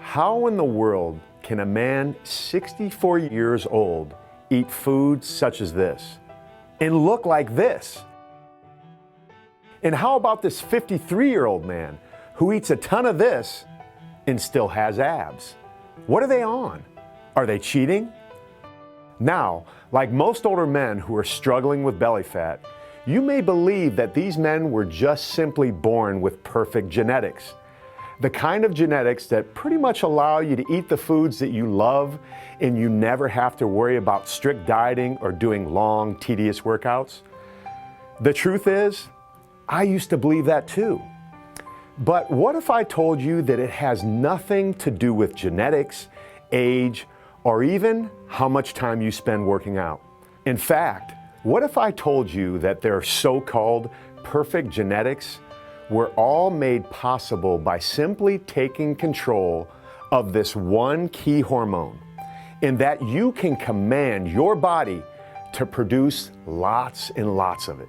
How in the world can a man 64 years old eat foods such as this and look like this? And how about this 53-year-old man who eats a ton of this and still has abs? What are they on? Are they cheating? Now, like most older men who are struggling with belly fat, you may believe that these men were just simply born with perfect genetics. The kind of genetics that pretty much allow you to eat the foods that you love and you never have to worry about strict dieting or doing long, tedious workouts. The truth is, I used to believe that too. But what if I told you that it has nothing to do with genetics, age, or even how much time you spend working out? In fact, what if I told you that their so-called perfect genetics were all made possible by simply taking control of this one key hormone, and that you can command your body to produce lots and lots of it,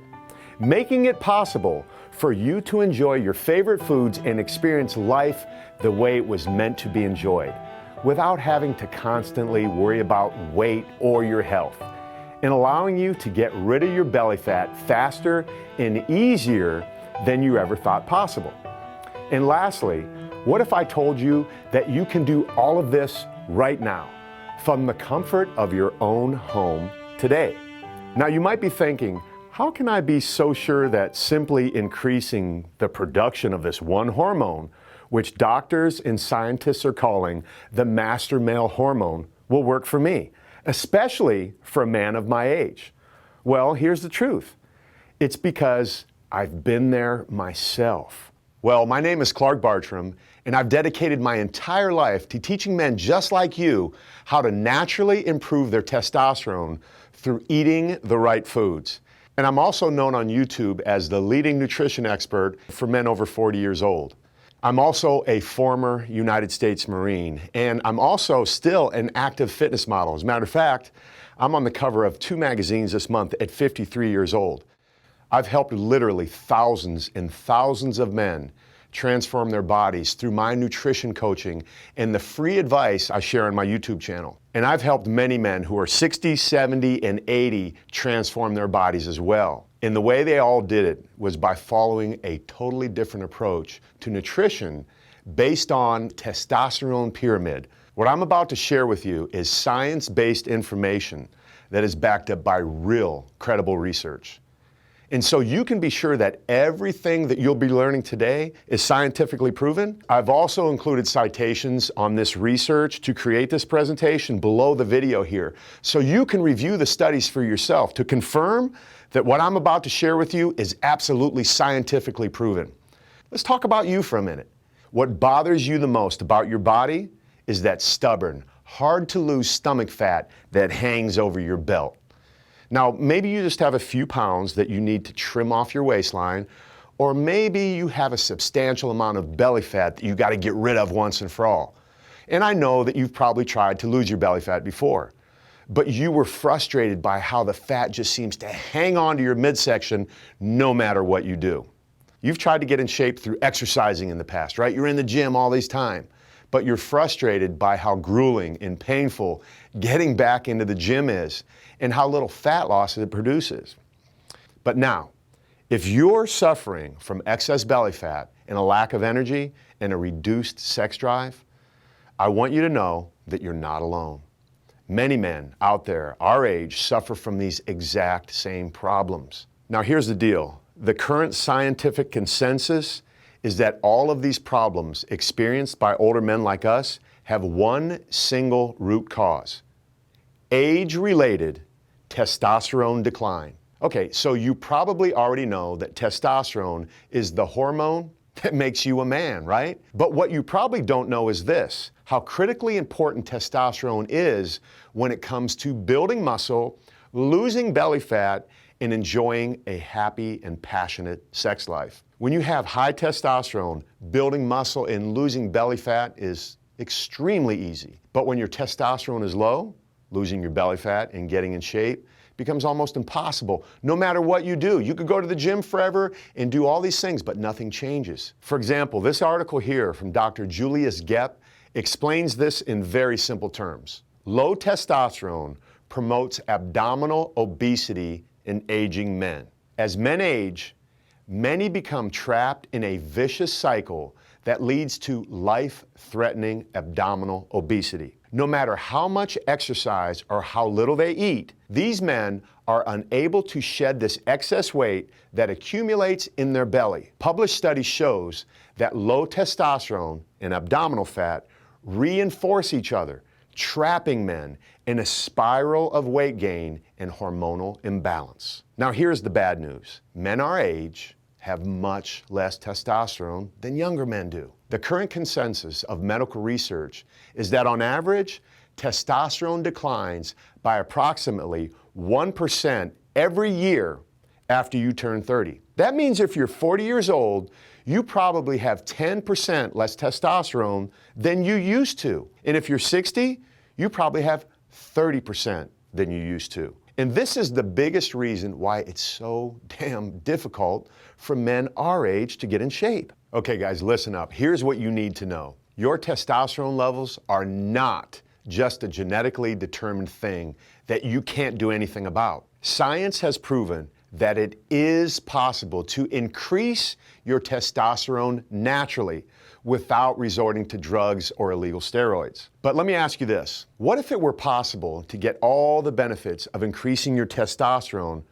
making it possible for you to enjoy your favorite foods and experience life the way it was meant to be enjoyed, without having to constantly worry about weight or your health, and allowing you to get rid of your belly fat faster and easier than you ever thought possible. And lastly, what if I told you that you can do all of this right now, from the comfort of your own home today? Now you might be thinking, how can I be so sure that simply increasing the production of this one hormone, which doctors and scientists are calling the master male hormone, will work for me, especially for a man of my age? Well, here's the truth. It's because I've been there myself. Well, my name is Bartram, and I've dedicated my entire life to teaching men just like you how to naturally improve their testosterone through eating the right foods. And I'm also known on YouTube as the leading nutrition expert for men over 40 years old. I'm also a former United States Marine, and I'm also still an active fitness model. As a matter of fact, I'm on the cover of 2 magazines this month at 53 years old. I've helped literally thousands and thousands of men transform their bodies through my nutrition coaching and the free advice I share on my YouTube channel. And I've helped many men who are 60, 70, and 80 transform their bodies as well. And the way they all did it was by following a totally different approach to nutrition based on testosterone pyramid. What I'm about to share with you is science-based information that is backed up by real, credible research. And so you can be sure that everything that you'll be learning today is scientifically proven. I've also included citations on this research to create this presentation below the video here, so you can review the studies for yourself to confirm that what I'm about to share with you is absolutely scientifically proven. Let's talk about you for a minute. What bothers you the most about your body is that stubborn, hard to lose stomach fat that hangs over your belt. Now, maybe you just have a few pounds that you need to trim off your waistline, or maybe you have a substantial amount of belly fat that you got to get rid of once and for all. And I know that you've probably tried to lose your belly fat before, but you were frustrated by how the fat just seems to hang on to your midsection no matter what you do. You've tried to get in shape through exercising in the past, right? You're in the gym all this time, but you're frustrated by how grueling and painful getting back into the gym is and how little fat loss it produces. But now, if you're suffering from excess belly fat and a lack of energy and a reduced sex drive, I want you to know that you're not alone. Many men out there our age suffer from these exact same problems. Now here's the deal. The current scientific consensus is that all of these problems experienced by older men like us have one single root cause: age-related testosterone decline. Okay, so you probably already know that testosterone is the hormone that makes you a man, right? But what you probably don't know is this: how critically important testosterone is when it comes to building muscle, losing belly fat, and enjoying a happy and passionate sex life. When you have high testosterone, building muscle and losing belly fat is extremely easy. But when your testosterone is low, losing your belly fat and getting in shape becomes almost impossible. No matter what you do, you could go to the gym forever and do all these things, but nothing changes. For example, this article here from Dr. Julius Gepp explains this in very simple terms. Low testosterone promotes abdominal obesity in aging men. As men age, many become trapped in a vicious cycle that leads to life-threatening abdominal obesity. No matter how much exercise or how little they eat, these men are unable to shed this excess weight that accumulates in their belly. Published study shows that low testosterone and abdominal fat reinforce each other, trapping men in a spiral of weight gain and hormonal imbalance. Now here's the bad news. Men our age have much less testosterone than younger men do. The current consensus of medical research is that on average, testosterone declines by approximately 1% every year after you turn 30. That means if you're 40 years old, you probably have 10% less testosterone than you used to. And if you're 60, you probably have 30% than you used to. And this is the biggest reason why it's so damn difficult for men our age to get in shape. Okay guys, listen up. Here's what you need to know. Your testosterone levels are not just a genetically determined thing that you can't do anything about. Science has proven that it is possible to increase your testosterone naturally without resorting to drugs or illegal steroids. But let me ask you this. What if it were possible to get all the benefits of increasing your testosterone,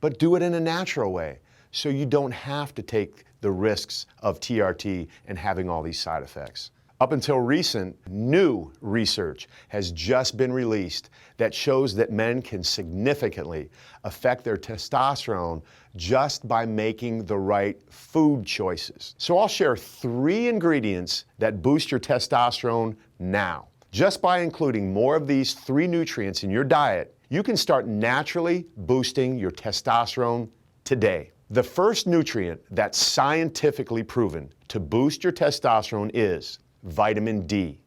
but do it in a natural way, so you don't have to take the risks of TRT and having all these side effects? Up until recent, new research has just been released that shows that men can significantly affect their testosterone just by making the right food choices. So I'll share 3 ingredients that boost your testosterone now. Just by including more of these 3 nutrients in your diet, you can start naturally boosting your testosterone today. The first nutrient that's scientifically proven to boost your testosterone is vitamin D.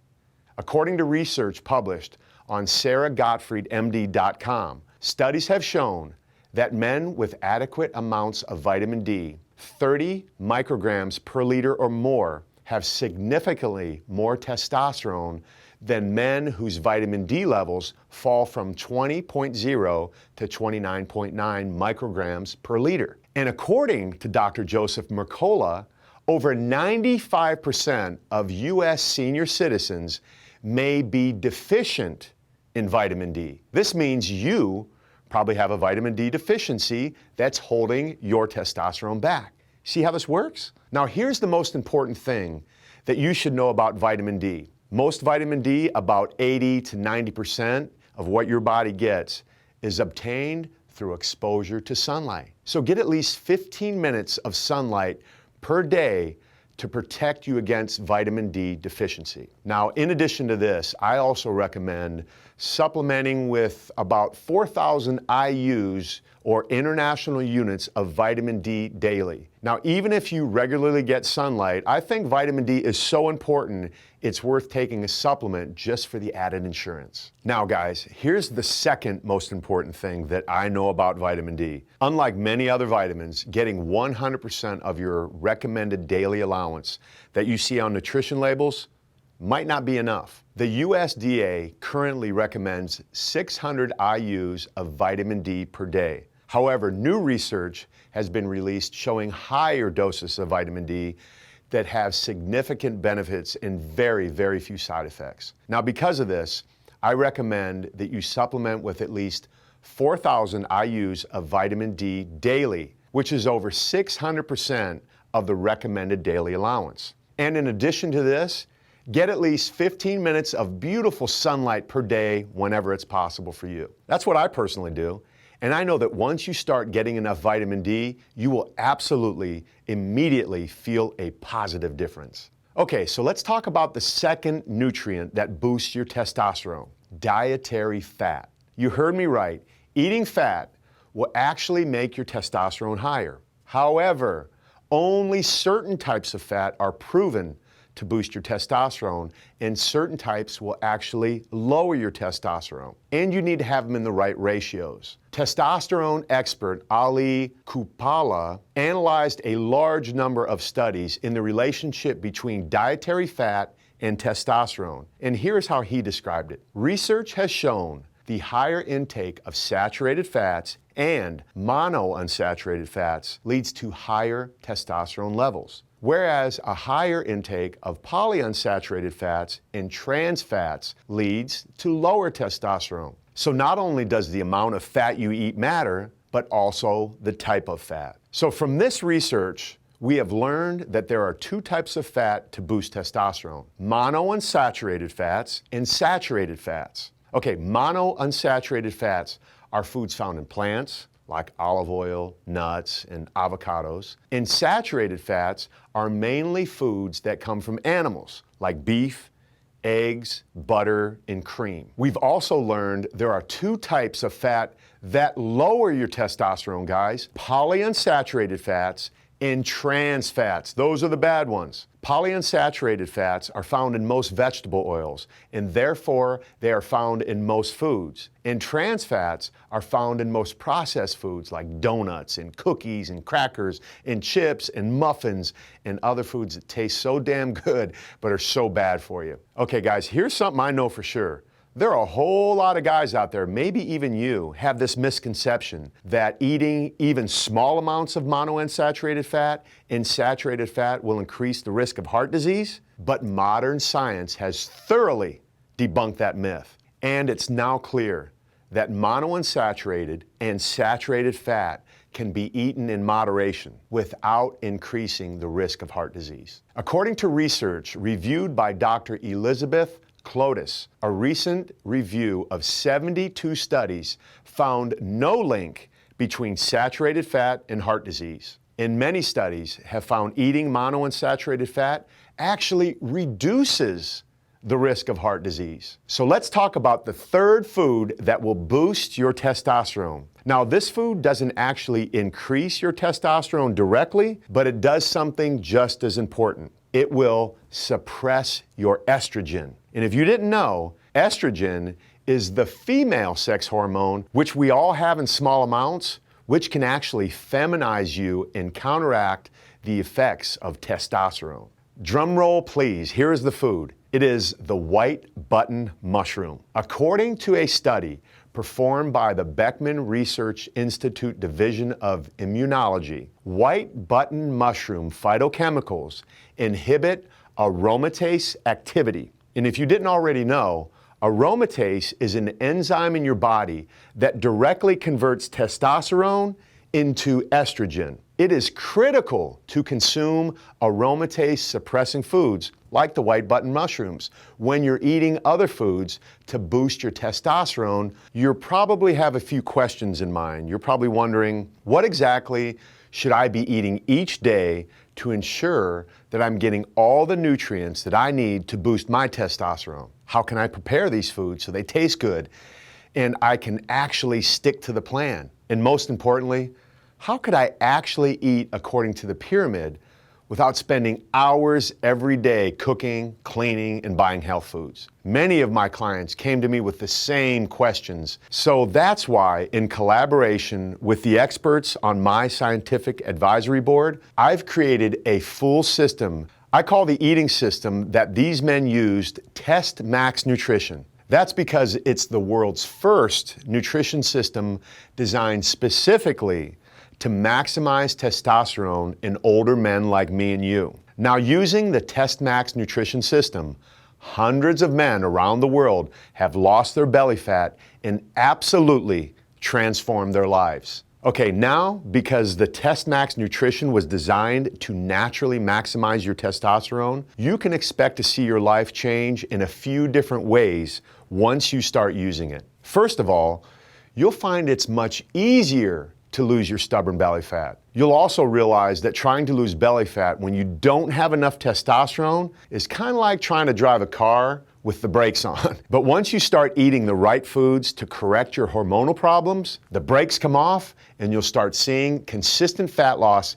According to research published on SarahGottfriedMD.com, studies have shown that men with adequate amounts of vitamin D, 30 micrograms per liter or more, have significantly more testosterone than men whose vitamin D levels fall from 20.0 to 29.9 micrograms per liter. And according to Dr. Joseph Mercola, over 95% of U.S. senior citizens may be deficient in vitamin D. This means you probably have a vitamin D deficiency that's holding your testosterone back. See how this works? Now here's the most important thing that you should know about vitamin D. Most vitamin D, about 80 to 90% of what your body gets, is obtained through exposure to sunlight. So get at least 15 minutes of sunlight per day to protect you against vitamin D deficiency. Now, in addition to this, I also recommend supplementing with about 4,000 IUs or international units of vitamin D daily. Now, even if you regularly get sunlight, I think vitamin D is so important, it's worth taking a supplement just for the added insurance. Now, guys, here's the second most important thing that I know about vitamin D. Unlike many other vitamins, getting 100% of your recommended daily allowance that you see on nutrition labels might not be enough. The USDA currently recommends 600 IUs of vitamin D per day. However, new research has been released showing higher doses of vitamin D that have significant benefits and very, very few side effects. Now, because of this, I recommend that you supplement with at least 4,000 IUs of vitamin D daily, which is over 600% of the recommended daily allowance. And in addition to this, get at least 15 minutes of beautiful sunlight per day whenever it's possible for you. That's what I personally do. And I know that once you start getting enough vitamin D, you will absolutely immediately feel a positive difference. Okay, so let's talk about the second nutrient that boosts your testosterone, dietary fat. You heard me right. Eating fat will actually make your testosterone higher. However, only certain types of fat are proven to boost your testosterone, and certain types will actually lower your testosterone. And you need to have them in the right ratios. Testosterone expert Ali Kupala analyzed a large number of studies in the relationship between dietary fat and testosterone. And here's how he described it. Research has shown the higher intake of saturated fats and monounsaturated fats leads to higher testosterone levels, whereas a higher intake of polyunsaturated fats and trans fats leads to lower testosterone. So not only does the amount of fat you eat matter, but also the type of fat. So from this research, we have learned that there are two types of fat to boost testosterone: monounsaturated fats and saturated fats. Okay, monounsaturated fats are foods found in plants, like olive oil, nuts, and avocados. And saturated fats are mainly foods that come from animals, like beef, eggs, butter, and cream. We've also learned there are two types of fat that lower your testosterone, guys: polyunsaturated fats and trans fats. Those are the bad ones. Polyunsaturated fats are found in most vegetable oils, and therefore they are found in most foods. And trans fats are found in most processed foods like donuts and cookies and crackers and chips and muffins and other foods that taste so damn good but are so bad for you. Okay guys, here's something I know for sure. There are a whole lot of guys out there, maybe even you, have this misconception that eating even small amounts of monounsaturated fat and saturated fat will increase the risk of heart disease. But modern science has thoroughly debunked that myth. And it's now clear that monounsaturated and saturated fat can be eaten in moderation without increasing the risk of heart disease. According to research reviewed by Dr. Elizabeth Clotis, a recent review of 72 studies found no link between saturated fat and heart disease. And many studies have found eating monounsaturated fat actually reduces the risk of heart disease. So let's talk about the third food that will boost your testosterone. Now, this food doesn't actually increase your testosterone directly, but it does something just as important. It will suppress your estrogen. And if you didn't know, estrogen is the female sex hormone, which we all have in small amounts, which can actually feminize you and counteract the effects of testosterone. Drum roll, please. Here is the food. It is the white button mushroom. According to a study performed by the Beckman Research Institute Division of Immunology, white button mushroom phytochemicals inhibit aromatase activity. And if you didn't already know, aromatase is an enzyme in your body that directly converts testosterone into estrogen. It is critical to consume aromatase suppressing foods like the white button mushrooms. When you're eating other foods to boost your testosterone, you probably have a few questions in mind. You're probably wondering, what exactly should I be eating each day to ensure that I'm getting all the nutrients that I need to boost my testosterone? How can I prepare these foods so they taste good and I can actually stick to the plan? And most importantly, how could I actually eat according to the pyramid without spending hours every day cooking, cleaning, and buying health foods? Many of my clients came to me with the same questions. So that's why, in collaboration with the experts on my scientific advisory board, I've created a full system I call the eating system that these men used Test Max Nutrition. That's because it's the world's first nutrition system designed specifically to maximize testosterone in older men like me and you. Now, using the Test Max Nutrition System, hundreds of men around the world have lost their belly fat and absolutely transformed their lives. Okay, now, because the Test Max Nutrition was designed to naturally maximize your testosterone, you can expect to see your life change in a few different ways once you start using it. First of all, you'll find it's much easier to lose your stubborn belly fat. You'll also realize that trying to lose belly fat when you don't have enough testosterone is kind of like trying to drive a car with the brakes on. But once you start eating the right foods to correct your hormonal problems, the brakes come off and you'll start seeing consistent fat loss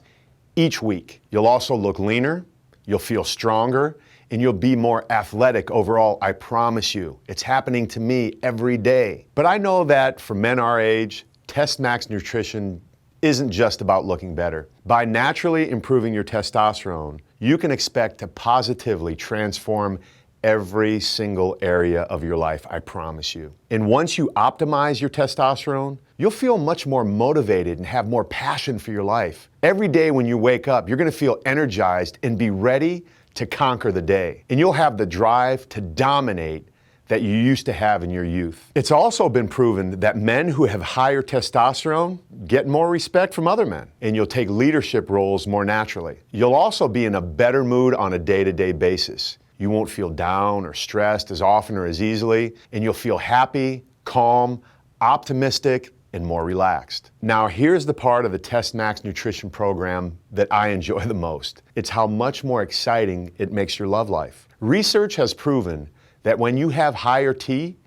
each week. You'll also look leaner, you'll feel stronger, and you'll be more athletic overall, I promise you. It's happening to me every day. But I know that for men our age, Test Max Nutrition isn't just about looking better. By naturally improving your testosterone, you can expect to positively transform every single area of your life, I promise you. And once you optimize your testosterone, you'll feel much more motivated and have more passion for your life. Every day when you wake up, you're gonna feel energized and be ready to conquer the day. And you'll have the drive to dominate that you used to have in your youth. It's also been proven that men who have higher testosterone get more respect from other men, and you'll take leadership roles more naturally. You'll also be in a better mood on a day-to-day basis. You won't feel down or stressed as often or as easily, and you'll feel happy, calm, optimistic, and more relaxed. Now, here's the part of the Test Max nutrition program that I enjoy the most. It's how much more exciting it makes your love life. Research has proven that when you have higher T,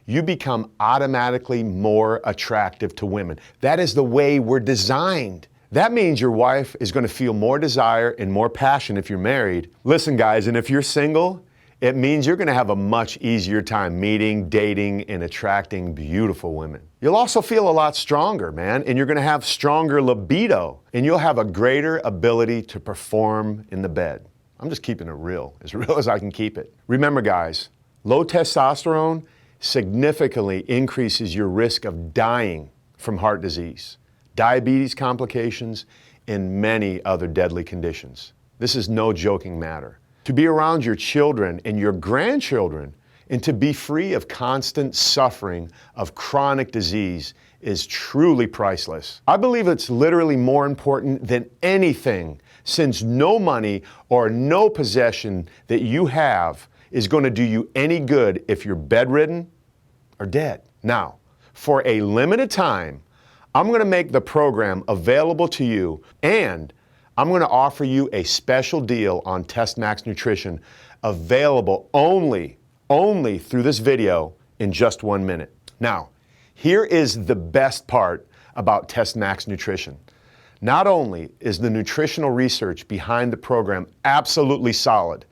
you become automatically more attractive to women. That is the way we're designed. That means your wife is going to feel more desire and more passion if you're married. Listen, guys, and if you're single, it means you're going to have a much easier time meeting, dating, and attracting beautiful women. You'll also feel a lot stronger, man, and you're going to have stronger libido, and you'll have a greater ability to perform in the bed. I'm just keeping it real as I can keep it. Remember, guys, low testosterone significantly increases your risk of dying from heart disease, diabetes complications, and many other deadly conditions. This is no joking matter. To be around your children and your grandchildren and to be free of constant suffering of chronic disease is truly priceless. I believe it's literally more important than anything, since no money or no possession that you have is going to do you any good if you're bedridden or dead. Now, for a limited time, I'm going to make the program available to you, and I'm going to offer you a special deal on Test Max Nutrition, available only through this video in just 1 minute. Now, here is the best part about Test Max Nutrition. Not only is the nutritional research behind the program absolutely solid,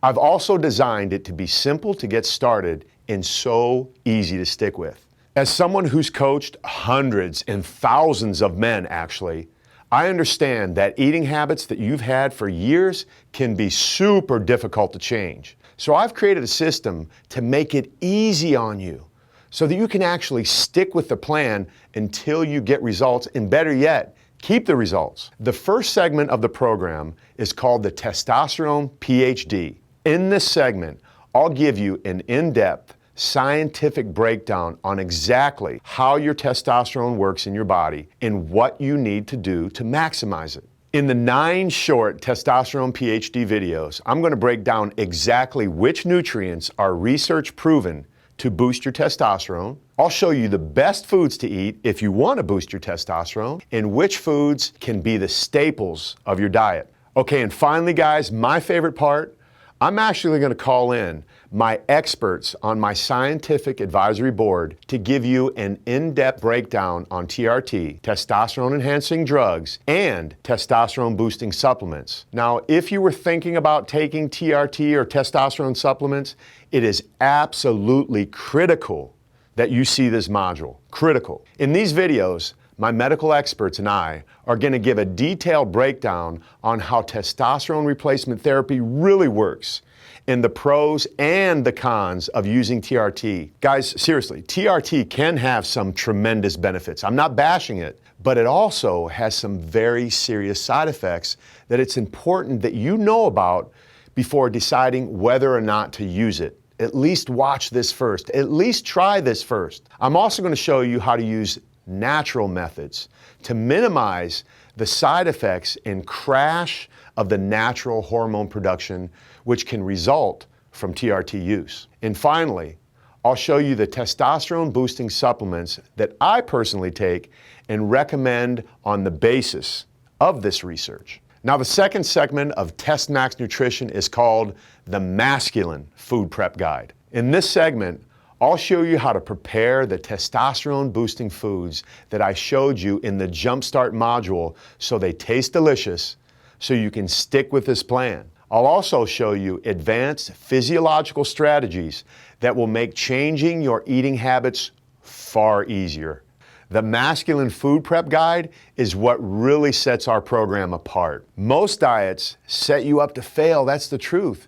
I've also designed it to be simple to get started and so easy to stick with. As someone who's coached hundreds and thousands of men, actually, I understand that eating habits that you've had for years can be super difficult to change. So I've created a system to make it easy on you so that you can actually stick with the plan until you get results, and better yet, keep the results. The first segment of the program is called the Testosterone PhD. In this segment, I'll give you an in-depth scientific breakdown on exactly how your testosterone works in your body and what you need to do to maximize it. In the 9 short Testosterone PhD videos, I'm going to break down exactly which nutrients are research proven to boost your testosterone. I'll show you the best foods to eat if you want to boost your testosterone, and which foods can be the staples of your diet. Okay, and finally, guys, my favorite part, I'm actually going to call in my experts on my scientific advisory board to give you an in-depth breakdown on TRT, testosterone-enhancing drugs, and testosterone-boosting supplements. Now, if you were thinking about taking TRT or testosterone supplements, it is absolutely critical that you see this module. Critical. In these videos, my medical experts and I are going to give a detailed breakdown on how testosterone replacement therapy really works, and the pros and the cons of using TRT. Guys, seriously, TRT can have some tremendous benefits. I'm not bashing it, but it also has some very serious side effects that it's important that you know about before deciding whether or not to use it. At least watch this first. At least try this first. I'm also going to show you how to use natural methods to minimize the side effects and crash of the natural hormone production which can result from TRT use. And finally, I'll show you the testosterone boosting supplements that I personally take and recommend on the basis of this research. Now, the second segment of Test Max Nutrition is called the Masculine Food Prep Guide. In this segment, I'll show you how to prepare the testosterone boosting foods that I showed you in the Jumpstart module so they taste delicious, so you can stick with this plan. I'll also show you advanced physiological strategies that will make changing your eating habits far easier. The Masculine Food Prep Guide is what really sets our program apart. Most diets set you up to fail, that's the truth,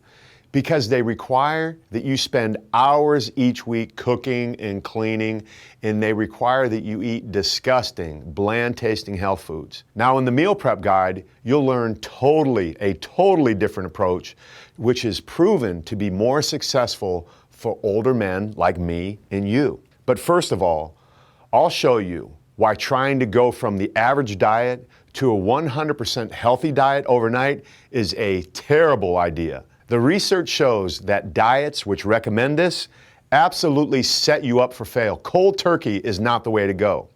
because they require that you spend hours each week cooking and cleaning, and they require that you eat disgusting, bland-tasting health foods. Now, in the meal prep guide, you'll learn a totally different approach, which is proven to be more successful for older men like me and you. But first of all, I'll show you why trying to go from the average diet to a 100% healthy diet overnight is a terrible idea. The research shows that diets which recommend this absolutely set you up for fail. Cold turkey is not the way to go,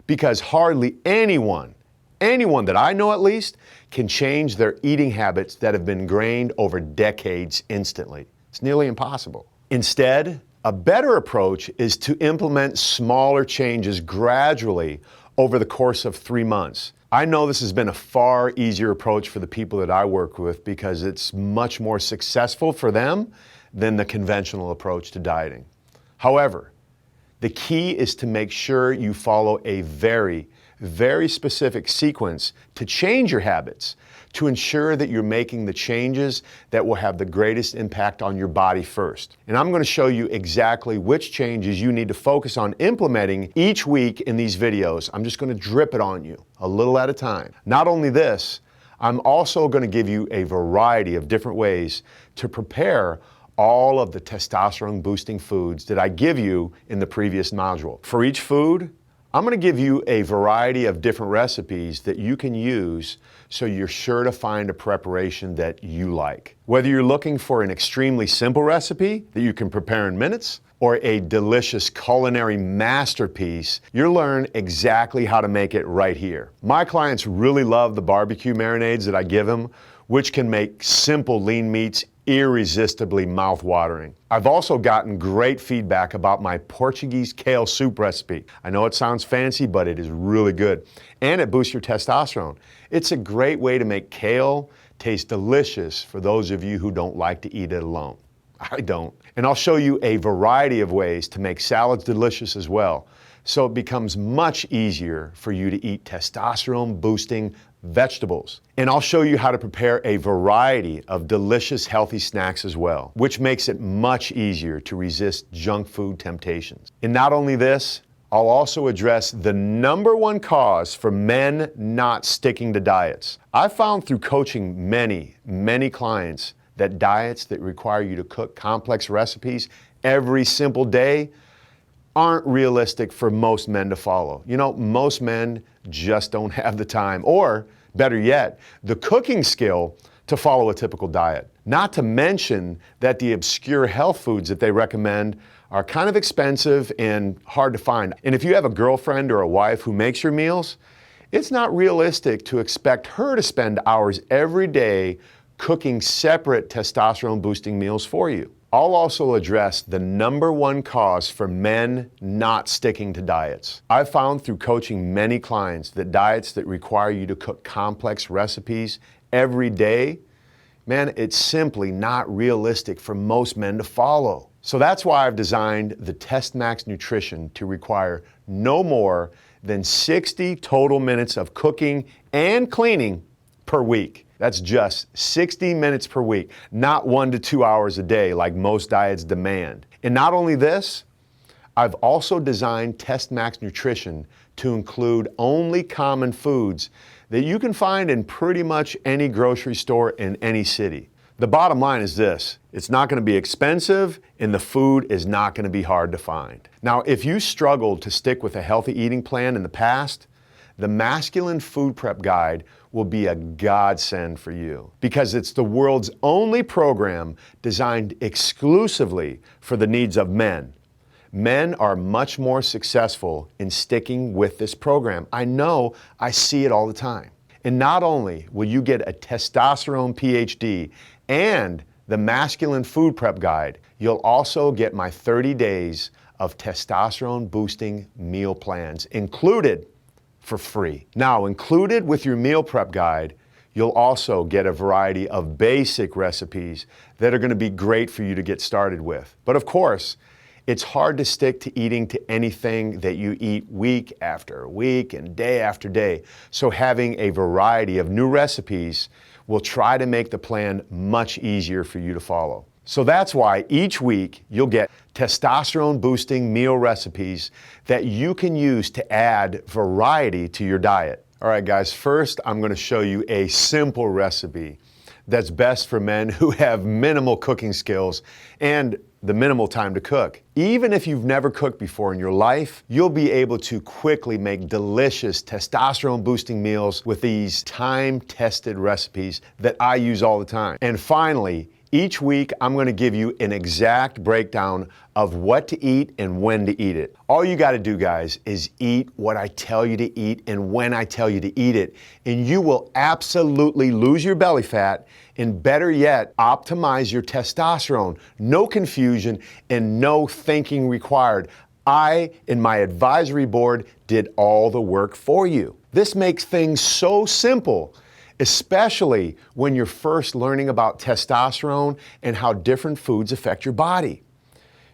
because hardly anyone that I know at least, can change their eating habits that have been ingrained over decades instantly. It's nearly impossible. Instead, a better approach is to implement smaller changes gradually over the course of 3 months. I know this has been a far easier approach for the people that I work with because it's much more successful for them than the conventional approach to dieting. However, the key is to make sure you follow a very specific sequence to change your habits, to ensure that you're making the changes that will have the greatest impact on your body first. And I'm going to show you exactly which changes you need to focus on implementing each week in these videos. I'm just going to drip it on you a little at a time. Not only this, I'm also going to give you a variety of different ways to prepare all of the testosterone boosting foods that I give you in the previous module. For each food, I'm going to give you a variety of different recipes that you can use so you're sure to find a preparation that you like. Whether you're looking for an extremely simple recipe that you can prepare in minutes or a delicious culinary masterpiece, you'll learn exactly how to make it right here. My clients really love the barbecue marinades that I give them, which can make simple lean meats irresistibly mouth-watering. I've also gotten great feedback about my Portuguese kale soup recipe. I know it sounds fancy, but it is really good. And it boosts your testosterone. It's a great way to make kale taste delicious for those of you who don't like to eat it alone. I don't. And I'll show you a variety of ways to make salads delicious as well, so it becomes much easier for you to eat testosterone-boosting vegetables. And I'll show you how to prepare a variety of delicious healthy snacks as well, which makes it much easier to resist junk food temptations. And not only this, I'll also address the #1 cause for men not sticking to diets. I've found through coaching many clients that diets that require you to cook complex recipes every simple day aren't realistic for most men to follow. You know, most men just don't have the time, or better yet, the cooking skill to follow a typical diet. Not to mention that the obscure health foods that they recommend are kind of expensive and hard to find. And if you have a girlfriend or a wife who makes your meals, it's not realistic to expect her to spend hours every day cooking separate testosterone boosting meals for you. I'll also address the #1 cause for men not sticking to diets. I've found through coaching many clients that diets that require you to cook complex recipes every day, man, it's simply not realistic for most men to follow. So that's why I've designed the Test Max Nutrition to require no more than 60 total minutes of cooking and cleaning per week. That's just 60 minutes per week, not 1 to 2 hours a day like most diets demand. And not only this, I've also designed Test Max Nutrition to include only common foods that you can find in pretty much any grocery store in any city. The bottom line is this: it's not going to be expensive and the food is not going to be hard to find. Now, if you struggled to stick with a healthy eating plan in the past, the Masculine Food Prep Guide will be a godsend for you, because it's the world's only program designed exclusively for the needs of men. Men are much more successful in sticking with this program. I know, I see it all the time. And not only will you get a testosterone PhD and the Masculine Food Prep Guide, you'll also get my 30 days of testosterone boosting meal plans included for free. Now, included with your meal prep guide, you'll also get a variety of basic recipes that are going to be great for you to get started with. But of course, it's hard to stick to eating to anything that you eat week after week and day after day. So having a variety of new recipes will try to make the plan much easier for you to follow. So that's why each week you'll get testosterone boosting meal recipes that you can use to add variety to your diet. All right, guys, first I'm going to show you a simple recipe that's best for men who have minimal cooking skills and the minimal time to cook. Even if you've never cooked before in your life, you'll be able to quickly make delicious testosterone boosting meals with these time-tested recipes that I use all the time. And finally, each week, I'm going to give you an exact breakdown of what to eat and when to eat it. All you got to do, guys, is eat what I tell you to eat and when I tell you to eat it, and you will absolutely lose your belly fat and, better yet, optimize your testosterone. No confusion and no thinking required. I and my advisory board did all the work for you. This makes things so simple, especially when you're first learning about testosterone and how different foods affect your body.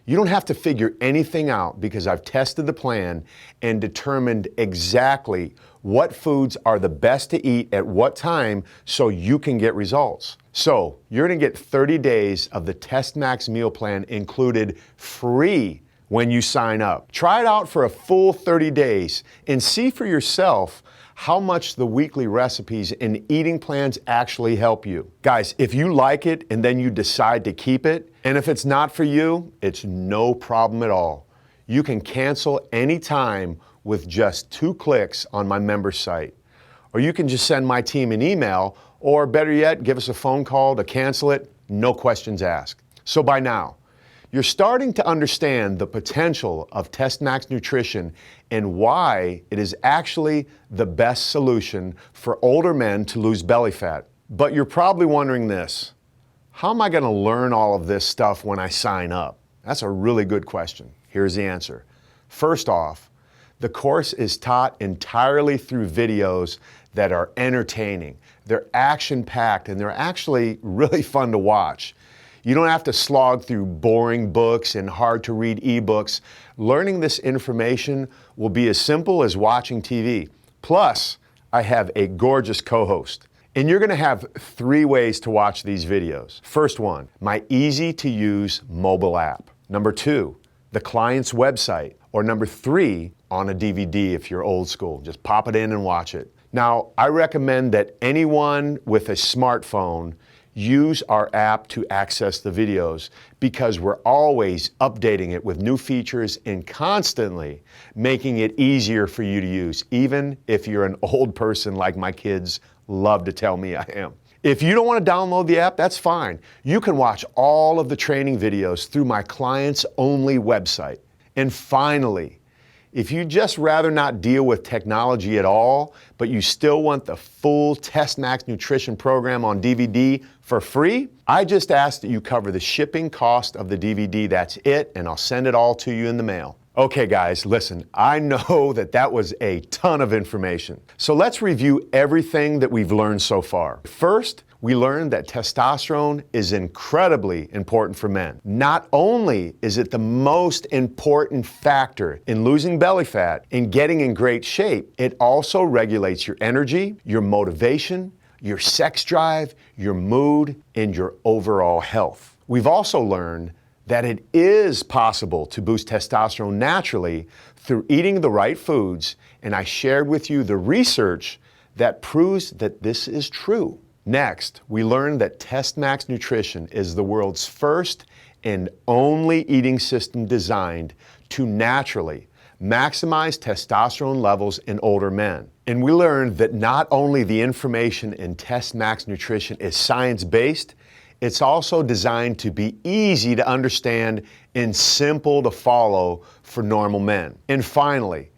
You don't have to figure anything out because I've tested the plan and determined exactly what foods are the best to eat at what time so you can get results. So you're gonna get 30 days of the Test Max meal plan included free when you sign up. Try it out for a full 30 days and see for yourself how much the weekly recipes and eating plans actually help you. Guys, if you like it and then you decide to keep it, and if it's not for you, it's no problem at all. You can cancel anytime with just 2 clicks on my member site. Or you can just send my team an email, or better yet, give us a phone call to cancel it, no questions asked. So by now, you're starting to understand the potential of Test Max Nutrition and why it is actually the best solution for older men to lose belly fat. But you're probably wondering this: how am I going to learn all of this stuff when I sign up? That's a really good question. Here's the answer. First off, the course is taught entirely through videos that are entertaining. They're action-packed and they're actually really fun to watch. You don't have to slog through boring books and hard-to-read ebooks. Learning this information will be as simple as watching TV. Plus, I have a gorgeous co-host. And you're going to have 3 ways to watch these videos. First one, my easy-to-use mobile app. Number 2, the client's website. Or number 3, on a DVD if you're old school. Just pop it in and watch it. Now, I recommend that anyone with a smartphone use our app to access the videos because we're always updating it with new features and constantly making it easier for you to use, even if you're an old person like my kids love to tell me I am. If you don't want to download the app, that's fine. You can watch all of the training videos through my clients only website. And finally, if you just rather not deal with technology at all, but you still want the full Test Max Nutrition program on DVD for free, I just ask that you cover the shipping cost of the DVD. That's it, and I'll send it all to you in the mail. Okay, guys, listen, I know that was a ton of information. So let's review everything that we've learned so far. First, we learned that testosterone is incredibly important for men. Not only is it the most important factor in losing belly fat and getting in great shape, it also regulates your energy, your motivation, your sex drive, your mood, and your overall health. We've also learned that it is possible to boost testosterone naturally through eating the right foods, and I shared with you the research that proves that this is true. Next, we learned that Test Max Nutrition is the world's first and only eating system designed to naturally maximize testosterone levels in older men. And we learned that not only the information in Test Max Nutrition is science-based, it's also designed to be easy to understand and simple to follow for normal men. And finally,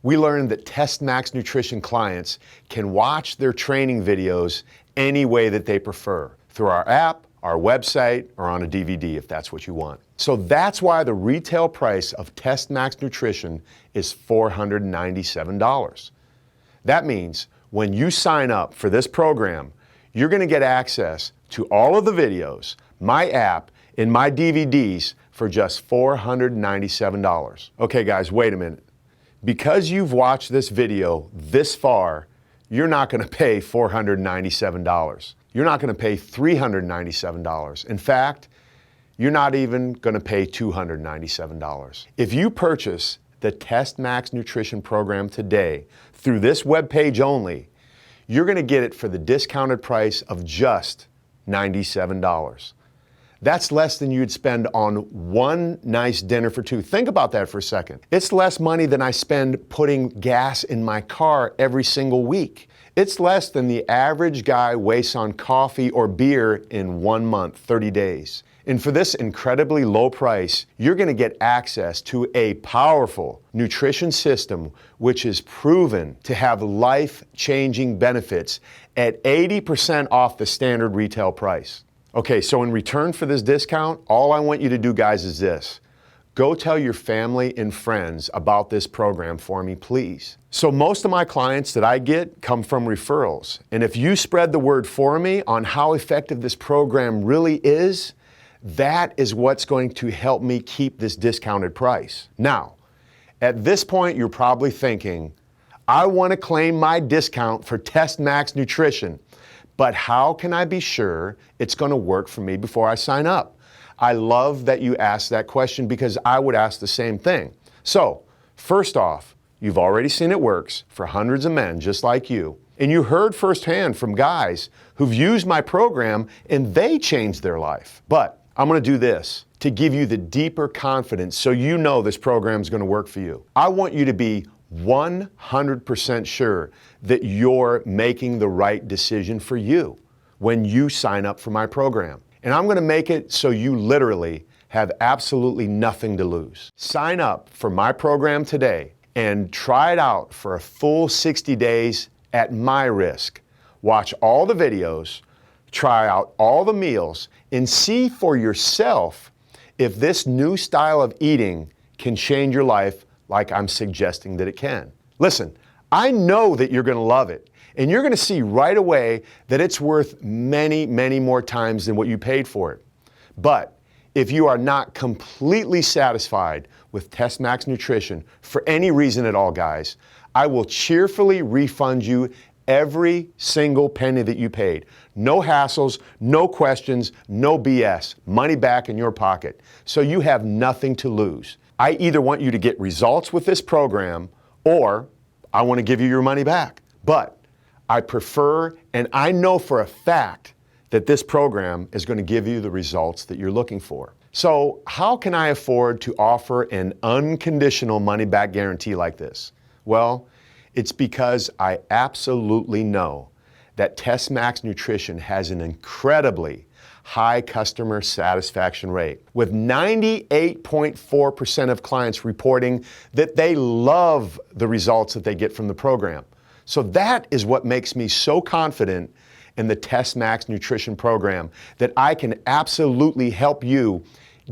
we learned that Test Max Nutrition clients can watch their training videos any way that they prefer, through our app, our website, or on a DVD if that's what you want. So that's why the retail price of Test Max Nutrition is $497. That means when you sign up for this program, you're going to get access to all of the videos, my app, and my DVDs for just $497. Okay guys, wait a minute. Because you've watched this video this far, you're not going to pay $497. You're not going to pay $397. In fact, you're not even going to pay $297. If you purchase the Test Max Nutrition Program today through this webpage only, you're going to get it for the discounted price of just $97. That's less than you'd spend on one nice dinner for two. Think about that for a second. It's less money than I spend putting gas in my car every single week. It's less than the average guy wastes on coffee or beer in 1 month, 30 days. And for this incredibly low price, you're going to get access to a powerful nutrition system which is proven to have life-changing benefits at 80% off the standard retail price. Okay, so in return for this discount, all I want you to do, guys, is this. Go tell your family and friends about this program for me, please. So most of my clients that I get come from referrals. And if you spread the word for me on how effective this program really is, that is what's going to help me keep this discounted price. Now, at this point, you're probably thinking, I want to claim my discount for Test Max Nutrition, but how can I be sure it's going to work for me before I sign up? I love that you asked that question because I would ask the same thing. So, first off, you've already seen it works for hundreds of men just like you. And you heard firsthand from guys who've used my program and they changed their life. But I'm going to do this to give you the deeper confidence so you know this program is going to work for you. I want you to be 100% sure that you're making the right decision for you when you sign up for my program. And I'm going to make it so you literally have absolutely nothing to lose. Sign up for my program today and try it out for a full 60 days at my risk. Watch all the videos, try out all the meals, and see for yourself if this new style of eating can change your life like I'm suggesting that it can. Listen, I know that you're going to love it, and you're going to see right away that it's worth many, many more times than what you paid for it. But if you are not completely satisfied with Test Max Nutrition for any reason at all, guys, I will cheerfully refund you every single penny that you paid. No hassles, no questions, no BS. Money back in your pocket. So you have nothing to lose. I either want you to get results with this program or I want to give you your money back. But I prefer, and I know for a fact, that this program is going to give you the results that you're looking for. So how can I afford to offer an unconditional money-back guarantee like this? Well, it's because I absolutely know that Test Max Nutrition has an incredibly high customer satisfaction rate, with 98.4% of clients reporting that they love the results that they get from the program. So that is what makes me so confident in the Test Max Nutrition program, that I can absolutely help you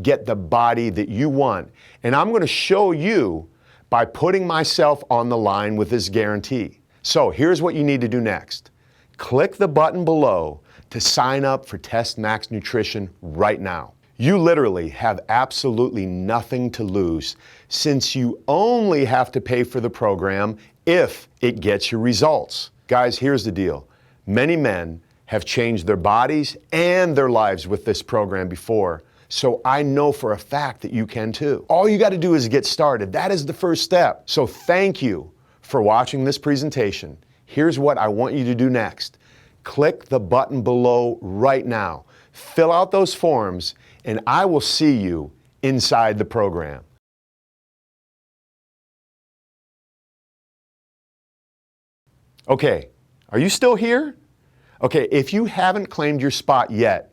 get the body that you want. And I'm going to show you by putting myself on the line with this guarantee. So here's what you need to do next. Click the button below to sign up for Test Max Nutrition right now. You literally have absolutely nothing to lose, since you only have to pay for the program if it gets you results. Guys, here's the deal. Many men have changed their bodies and their lives with this program before, so I know for a fact that you can too. All you got to do is get started. That is the first step. So thank you for watching this presentation. Here's what I want you to do next. Click the button below right now. Fill out those forms, and I will see you inside the program. Okay, are you still here? Okay, if you haven't claimed your spot yet,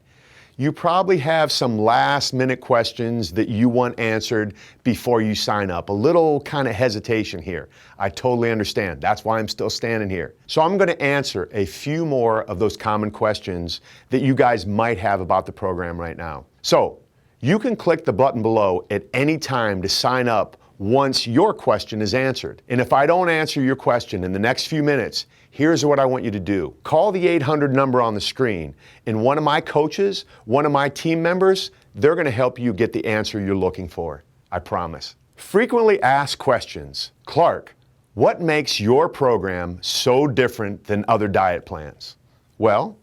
you probably have some last-minute questions that you want answered before you sign up. A little kind of hesitation here. I totally understand. That's why I'm still standing here. So I'm going to answer a few more of those common questions that you guys might have about the program right now. So you can click the button below at any time to sign up once your question is answered. And if I don't answer your question in the next few minutes, here's what I want you to do. Call the 800 number on the screen, and one of my coaches, one of my team members, they're going to help you get the answer you're looking for. I promise. Frequently asked questions. Clark, what makes your program so different than other diet plans? Well,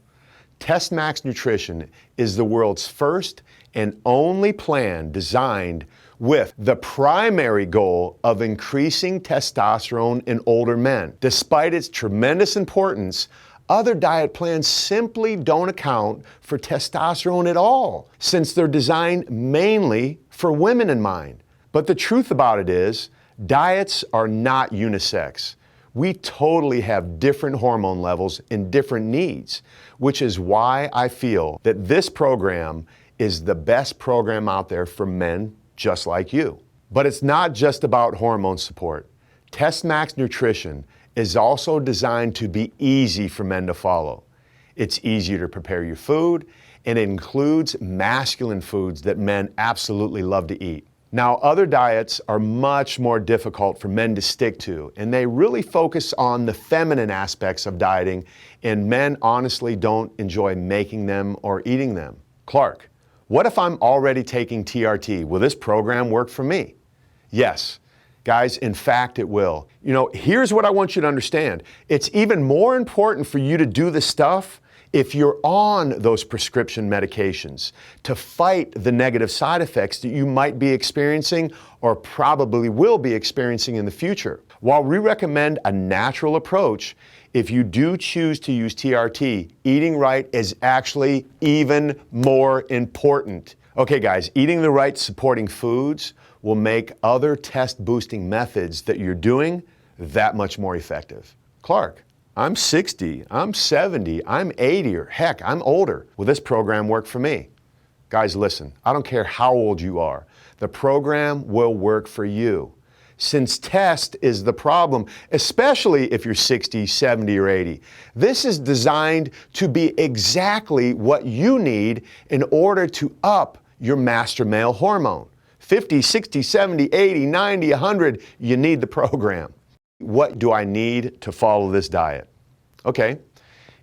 Test Max Nutrition is the world's first and only plan designed with the primary goal of increasing testosterone in older men. Despite its tremendous importance, other diet plans simply don't account for testosterone at all, since they're designed mainly for women in mind. But the truth about it is, diets are not unisex. We totally have different hormone levels and different needs, which is why I feel that this program is the best program out there for men just like you. But it's not just about hormone support. Test Max Nutrition is also designed to be easy for men to follow. It's easier to prepare your food, and it includes masculine foods that men absolutely love to eat. Now, other diets are much more difficult for men to stick to, and they really focus on the feminine aspects of dieting, and men honestly don't enjoy making them or eating them. Clark, what if I'm already taking TRT? Will this program work for me? Yes. Guys, in fact, it will. Here's what I want you to understand. It's even more important for you to do this stuff if you're on those prescription medications to fight the negative side effects that you might be experiencing or probably will be experiencing in the future. While we recommend a natural approach, if you do choose to use TRT, eating right is actually even more important. Okay, guys, eating the right supporting foods will make other test-boosting methods that you're doing that much more effective. Clark, I'm 60, I'm 70, I'm 80, or heck, I'm older. Will this program work for me? Guys, listen, I don't care how old you are. The program will work for you. Since test is the problem, especially if you're 60, 70, or 80. This is designed to be exactly what you need in order to up your master male hormone. 50, 60, 70, 80, 90, 100, you need the program. What do I need to follow this diet? Okay,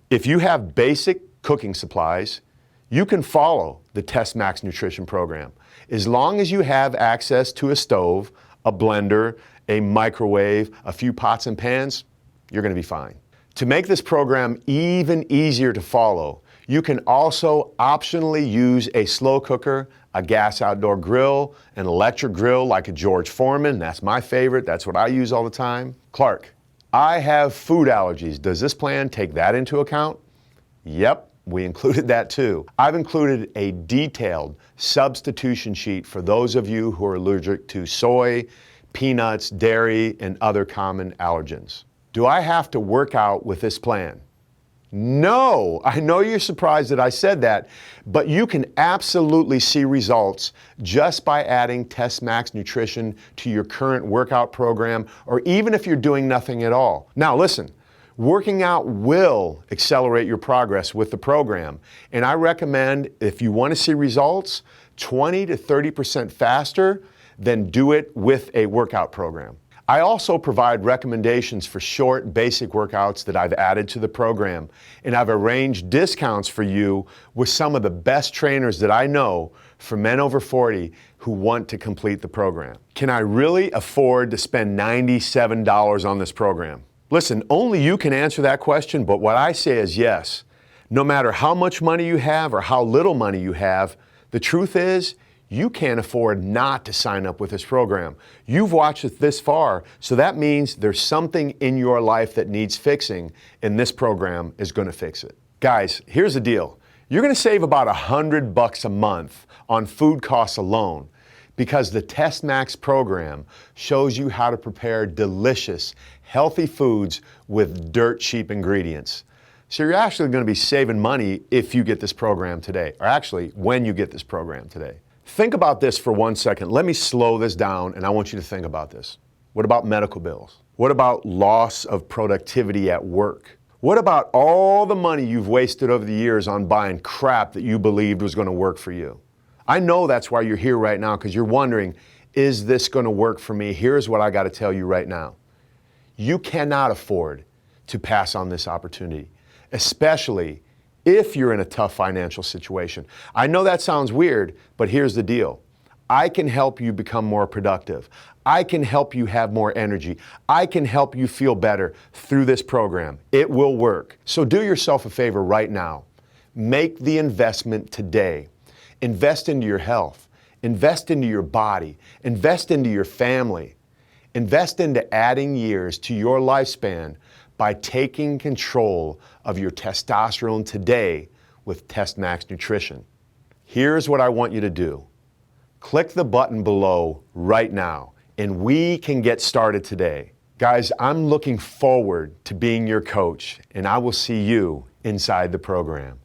if you have basic cooking supplies, you can follow the Test Max Nutrition program. As long as you have access to a stove, a blender, a microwave, a few pots and pans, you're going to be fine. To make this program even easier to follow, you can also optionally use a slow cooker, a gas outdoor grill, an electric grill like a George Foreman. That's my favorite. That's what I use all the time. Clark, I have food allergies. Does this plan take that into account? Yep, we included that too. I've included a detailed substitution sheet for those of you who are allergic to soy, peanuts, dairy, and other common allergens. Do I have to work out with this plan? No, I know you're surprised that I said that, but you can absolutely see results just by adding Test Max Nutrition to your current workout program, or even if you're doing nothing at all. Now listen, working out will accelerate your progress with the program, and I recommend, if you want to see results 20 to 30% faster, then do it with a workout program. I also provide recommendations for short, basic workouts that I've added to the program, and I've arranged discounts for you with some of the best trainers that I know for men over 40 who want to complete the program. Can I really afford to spend $97 on this program? Listen, only you can answer that question, but what I say is yes. No matter how much money you have or how little money you have, the truth is, you can't afford not to sign up with this program. You've watched it this far, so that means there's something in your life that needs fixing, and this program is going to fix it. Guys, here's the deal. You're going to save about $100 a month on food costs alone, because the Test Max program shows you how to prepare delicious, healthy foods with dirt cheap ingredients. So you're actually going to be saving money if you get this program today, or actually when you get this program today. Think about this for 1 second. Let me slow this down, and I want you to think about this. What about medical bills? What about loss of productivity at work? What about all the money you've wasted over the years on buying crap that you believed was going to work for you? I know that's why you're here right now, because you're wondering, is this going to work for me? Here's what I got to tell you right now. You cannot afford to pass on this opportunity, especially if you're in a tough financial situation. I know that sounds weird, but here's the deal. I can help you become more productive. I can help you have more energy. I can help you feel better through this program. It will work. So do yourself a favor right now. Make the investment today. Invest into your health. Invest into your body. Invest into your family. Invest into adding years to your lifespan by taking control of your testosterone today with Test Max Nutrition. Here's what I want you to do. Click the button below right now, and we can get started today. Guys, I'm looking forward to being your coach, and I will see you inside the program.